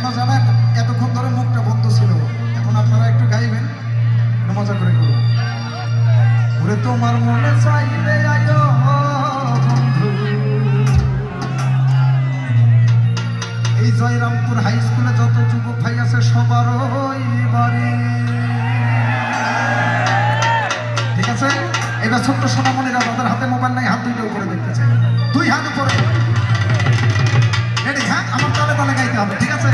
কেন জানেন? এতক্ষণ ধরে মুখটা বন্ধ ছিল, এখন আপনারা একটু গাইবেন, মজা করে করুন। ওরে তোমার মনে চাইলে আয়ো বন্ধু, এই জয়রামপুর হাই স্কুলে যত যুবক ভাই আছে সবার বাড়ি। ঠিক আছে, এবার ছোট্ট সোনামণিরা তাদের হাতে মোবাইল নাই, হাত দুইটা উপরে দেখতে চাই, দুই হাত উপরে। রেডি? হ্যাঁ, আমার তালে তালে গাইতে হবে, ঠিক আছে?